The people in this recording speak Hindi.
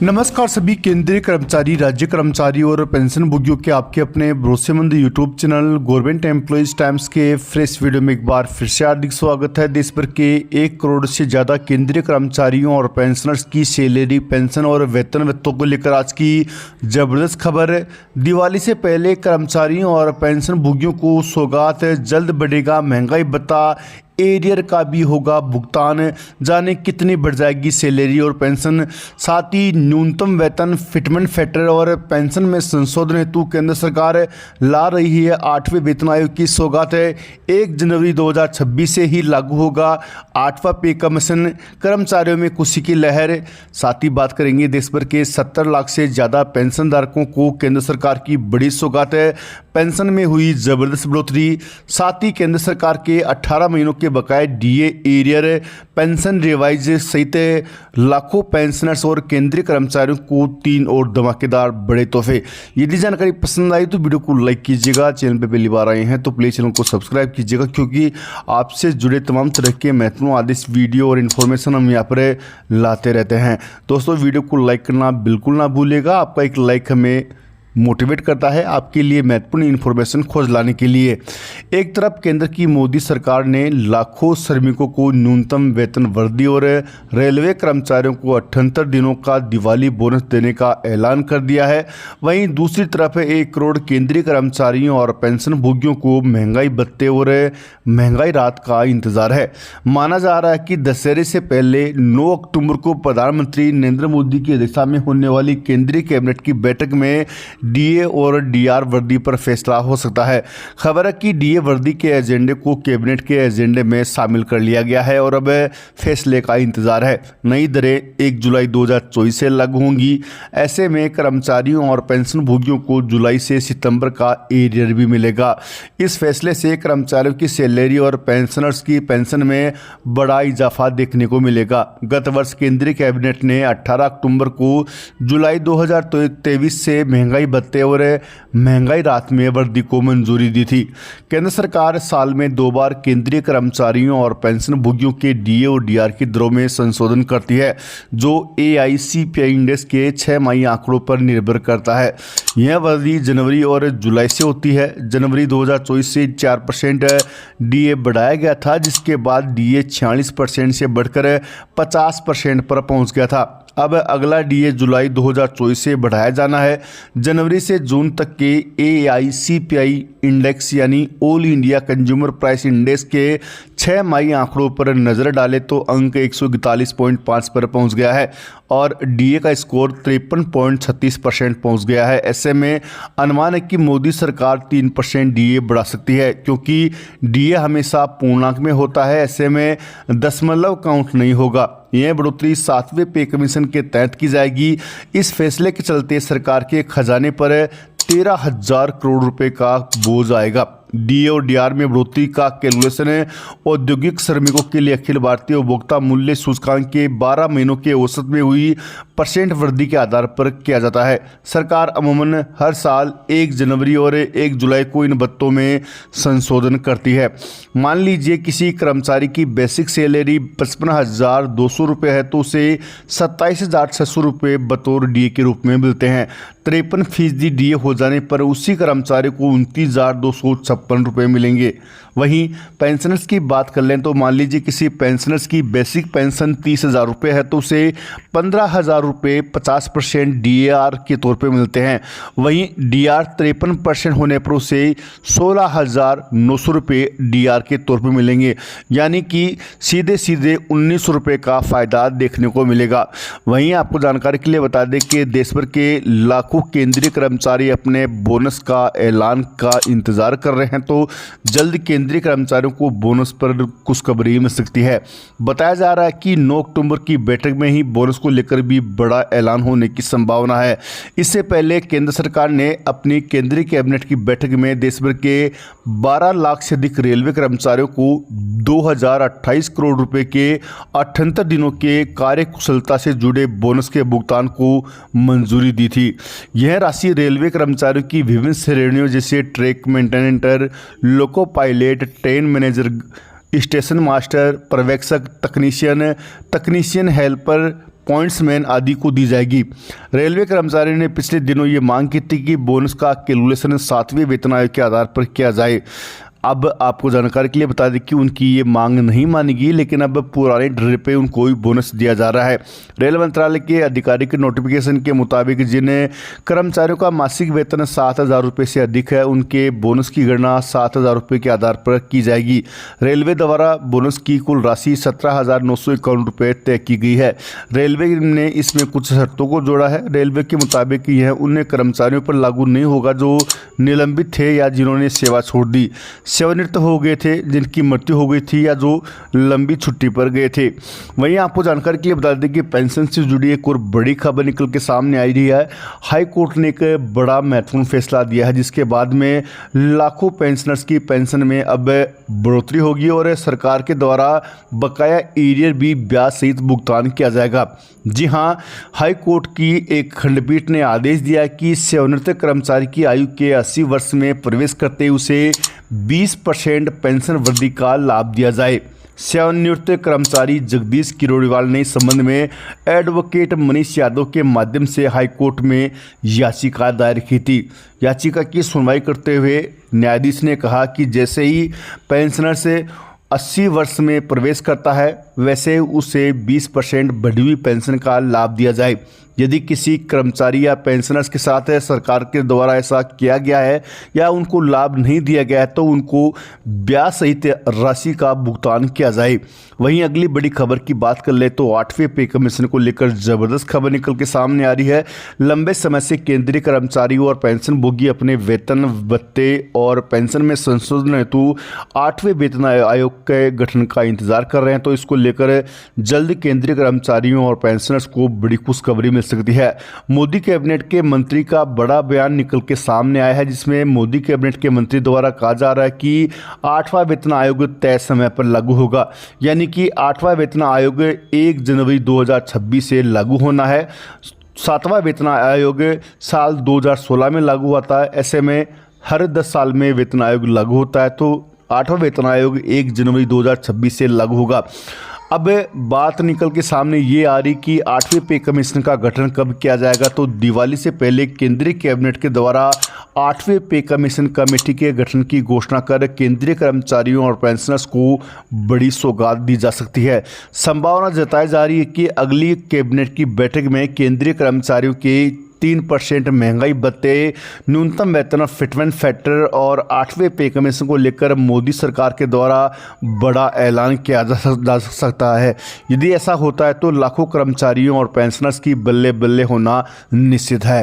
नमस्कार सभी केंद्रीय कर्मचारी, राज्य कर्मचारी और पेंशन भोगियों के आपके अपने भरोसेमंद YouTube channel government employees times के फ्रेश वीडियो में एक बार फिर से हार्दिक स्वागत है। देश भर के 1 करोड़ से ज़्यादा केंद्रीय कर्मचारियों और पेंशनर्स की सैलरी, पेंशन और वेतन वेतों को लेकर आज की ज़बरदस्त खबर। दिवाली से पहले कर्मचारियों और पेंशन भोगियों को सौगात, जल्द बढ़ेगा महंगाई भत्ता, एरियर का भी होगा भुगतान। जाने कितनी बढ़ जाएगी सैलरी और पेंशन। साथ ही न्यूनतम वेतन, फिटमेंट फैक्टर और पेंशन में संशोधन हेतु केंद्र सरकार ला रही है 8वें वेतन आयोग की सौगात है। 1 जनवरी 2026 से ही लागू होगा 8वां पे कमीशन। कर्मचारियों में खुशी की लहर। साथ ही बात करेंगे देश भर के 70 लाख से ज़्यादा पेंशन धारकों को केंद्र सरकार की बड़ी सौगात है। पेंशन में हुई जबरदस्त बढ़ोतरी। साथ ही केंद्र सरकार के 18 महीनों के बकाये डीए, एरियर, पेंशन रिवाइज सहित लाखों पेंशनर्स और केंद्रीय कर्मचारियों को 3 और धमाकेदार बड़े तोहफे। यदि जानकारी पसंद आई तो वीडियो को लाइक कीजिएगा। चैनल पे पहली बार आए हैं तो प्लीज़ चैनल को सब्सक्राइब कीजिएगा, क्योंकि आपसे जुड़े तमाम तरह के महत्वपूर्ण आदेश, वीडियो और इन्फॉर्मेशन हम यहाँ पर लाते रहते हैं। दोस्तों, वीडियो को लाइक करना बिल्कुल ना भूलिएगा। आपका एक लाइक हमें मोटिवेट करता है आपके लिए महत्वपूर्ण इन्फॉर्मेशन खोज लाने के लिए। एक तरफ केंद्र की मोदी सरकार ने लाखों श्रमिकों को न्यूनतम वेतन वृद्धि और रेलवे कर्मचारियों को 78 दिनों का दिवाली बोनस देने का ऐलान कर दिया है। वहीं दूसरी तरफ 1 करोड़ केंद्रीय कर्मचारियों और पेंशन भोगियों को महंगाई भत्ते और महंगाई राहत का इंतजार है। माना जा रहा है कि दशहरे से पहले 9 अक्टूबर को प्रधानमंत्री नरेंद्र मोदी की अध्यक्षता में होने वाली केंद्रीय कैबिनेट की बैठक में डीए और डीआर वर्दी पर फैसला हो सकता है। खबर है कि डीए वर्दी के एजेंडे को कैबिनेट के एजेंडे में शामिल कर लिया गया है और अब फैसले का इंतजार है। नई दरें 1 जुलाई 2024 से लागू होंगी। ऐसे में कर्मचारियों और पेंशन भोगियों को जुलाई से सितंबर का एरियर भी मिलेगा। इस फैसले से कर्मचारियों की सैलरी और पेंशनर्स की पेंशन में बड़ा इजाफा देखने को मिलेगा। गत वर्ष केंद्रीय कैबिनेट ने 18 अक्टूबर को जुलाई 2023 से महंगाई भत्ते और महंगाई राहत में वृद्धि को मंजूरी दी थी। केंद्र सरकार साल में 2 बार केंद्रीय कर्मचारियों और पेंशन भोगियों के डीए और डीआर की दरों में संशोधन करती है, जो एआईसीपीआई इंडेक्स के 6 माही आंकड़ों पर निर्भर करता है। यह वृद्धि जनवरी और जुलाई से होती है। जनवरी 2024 से 4% डीए बढ़ाया गया था, जिसके बाद डीए 46% से बढ़कर 50% पर पहुंच गया था। अब अगला डीए जुलाई 2024 से बढ़ाया जाना है। जनवरी से जून तक के एआईसीपीआई इंडेक्स यानी all India consumer price index के 6 माही आंकड़ों पर नज़र डालें तो अंक 141.5 पर पहुंच गया है और डीए का स्कोर 53.36% पहुंच गया है। ऐसे में अनुमान है कि मोदी सरकार 3% डीए बढ़ा सकती है, क्योंकि डीए हमेशा पूर्णांक में होता है। ऐसे में दशमलव काउंट नहीं होगा। यह बढ़ोतरी 7वें पे कमीशन के तहत की जाएगी। इस फैसले के चलते सरकार के खजाने पर 13,000 करोड़ रुपए का बोझ आएगा। डीए और डीआर में बढ़ोतरी का कैलकुलेशन औद्योगिक श्रमिकों के लिए अखिल भारतीय उपभोक्ता मूल्य सूचकांक के 12 महीनों के औसत में हुई % वृद्धि के आधार पर किया जाता है। सरकार अमूमन हर साल 1 जनवरी और 1 जुलाई को इन भत्तों में संशोधन करती है। मान लीजिए किसी कर्मचारी की बेसिक सैलरी 55,200 रुपये है तो उसे 27,600 रुपये बतौर डीए के रूप में मिलते हैं। 53% डीए हो जाने पर उसी कर्मचारी को 29,256 रुपये मिलेंगे। वहीं पेंशनर्स की बात कर लें तो मान लीजिए किसी पेंशनर्स की बेसिक पेंशन 30,000 रुपये है तो उसे 15,000 रुपये 50% डीआर के तौर पे मिलते हैं। वहीं डीआर 53% होने पर उसे 16,900 रुपये डीआर के तौर पे मिलेंगे, यानी कि सीधे सीधे 1,900 रुपये का फ़ायदा देखने को मिलेगा। वहीं आपको जानकारी के लिए बता दें कि देश भर के लाखों केंद्रीय कर्मचारी अपने बोनस का ऐलान का इंतज़ार कर रहे हैं, तो जल्द केंद्रीय कर्मचारियों को बोनस पर खुशखबरी मिल सकती है। बताया जा रहा है कि 9 अक्टूबर की बैठक में ही बोनस को लेकर भी बड़ा ऐलान होने की संभावना है। इससे पहले केंद्र सरकार ने अपनी केंद्रीय कैबिनेट की बैठक में देश भर के 12 लाख से अधिक रेलवे कर्मचारियों को 2028 करोड़ रुपए के 78 दिनों के कार्य कुशलता से जुड़े बोनस के भुगतान को मंजूरी दी थी। यह राशि रेलवे कर्मचारियों की विभिन्न श्रेणियों जैसे track maintainer, loco pilot, train manager, station master, पर्यवेक्षक, तकनीशियन हेल्पर, पॉइंट्समैन आदि को दी जाएगी। रेलवे कर्मचारियों ने पिछले दिनों ये मांग की थी कि बोनस का कैलकुलेशन 7वें वेतन आयोग के आधार पर किया जाए। अब आपको जानकारी के लिए बता दें कि उनकी ये मांग नहीं मानी गई, लेकिन अब पुराने ड्रे पे उनको ही बोनस दिया जा रहा है। रेल मंत्रालय के आधिकारिक नोटिफिकेशन के मुताबिक जिन कर्मचारियों का मासिक वेतन 7,000 रुपये से अधिक है, उनके बोनस की गणना 7,000 रुपये के आधार पर की जाएगी। रेलवे द्वारा बोनस की कुल राशि 17,951 रुपये तय की गई है। रेलवे ने इसमें कुछ शर्तों को जोड़ा है। रेलवे के मुताबिक यह उन कर्मचारियों पर लागू नहीं होगा जो निलंबित थे या जिन्होंने सेवा छोड़ दी, सेवानिवृत्त हो गए थे, जिनकी मृत्यु हो गई थी या जो लंबी छुट्टी पर गए थे। वहीं आपको जानकारी के लिए बता दें कि पेंशन से जुड़ी एक और बड़ी खबर निकल के सामने आई रही है। हाई कोर्ट ने एक बड़ा महत्वपूर्ण फैसला दिया है, जिसके बाद में लाखों पेंशनर्स की पेंशन में अब बढ़ोतरी होगी और सरकार के द्वारा बकाया एरियर भी ब्याज सहित भुगतान किया जाएगा। जी हां, हाई कोर्ट की एक खंडपीठ ने आदेश दिया कि सेवानिवृत्त कर्मचारी की आयु के 80 वर्ष में प्रवेश करते उसे 20% पेंशन वृद्धि का लाभ दिया जाए। सेवानिवृत्त कर्मचारी जगदीश किरोड़ीवाल ने इस संबंध में एडवोकेट मनीष यादव के माध्यम से हाईकोर्ट में याचिका दायर की थी। याचिका की सुनवाई करते हुए न्यायाधीश ने कहा कि जैसे ही पेंशनर से 80 वर्ष में प्रवेश करता है, वैसे उसे 20% बढ़ी हुई पेंशन का लाभ दिया जाए। यदि किसी कर्मचारी या पेंशनर्स के साथ सरकार के द्वारा ऐसा किया गया है या उनको लाभ नहीं दिया गया है, तो उनको ब्याज सहित राशि का भुगतान किया जाए। वहीं अगली बड़ी खबर की बात कर ले तो 8वें पे कमीशन को लेकर जबरदस्त खबर निकल के सामने आ रही है। लंबे समय से केंद्रीय कर्मचारी और पेंशन भोगी अपने वेतन भत्ते और पेंशन में संशोधन हेतु 8वें वेतन आयोग के गठन का इंतजार कर रहे हैं, तो इसको लेकर जल्द केंद्रीय कर्मचारियों और पेंशनर्स को बड़ी खुशखबरी मिल सकती है। मोदी कैबिनेट के मंत्री का बड़ा बयान निकल के सामने आया है, जिसमें मोदी कैबिनेट के मंत्री द्वारा कहा जा रहा है कि 8वां वेतन आयोग तय समय पर लागू होगा, यानी कि 8वां वेतन आयोग 1 जनवरी 2026 से लागू होना है। 7वां वेतन आयोग साल 2016 में लागू हुआ था। ऐसे में हर 10 साल में वेतन आयोग लागू होता है, तो 8वां वेतन आयोग 1 जनवरी 2026 से लागू होगा। अब बात निकल के सामने ये आ रही कि 8वें पे कमीशन का गठन कब किया जाएगा, तो दिवाली से पहले केंद्रीय कैबिनेट के द्वारा 8वें पे कमीशन कमेटी के गठन की घोषणा कर केंद्रीय कर्मचारियों और पेंशनर्स को बड़ी सौगात दी जा सकती है। संभावना जताई जा रही है कि अगली कैबिनेट की बैठक में केंद्रीय कर्मचारियों के 3% महंगाई भत्ते, न्यूनतम वेतन, फिटमेंट फैक्टर और 8वें पे कमीशन को लेकर मोदी सरकार के द्वारा बड़ा ऐलान किया जा सकता है। यदि ऐसा होता है तो लाखों कर्मचारियों और पेंशनर्स की बल्ले बल्ले होना निश्चित है।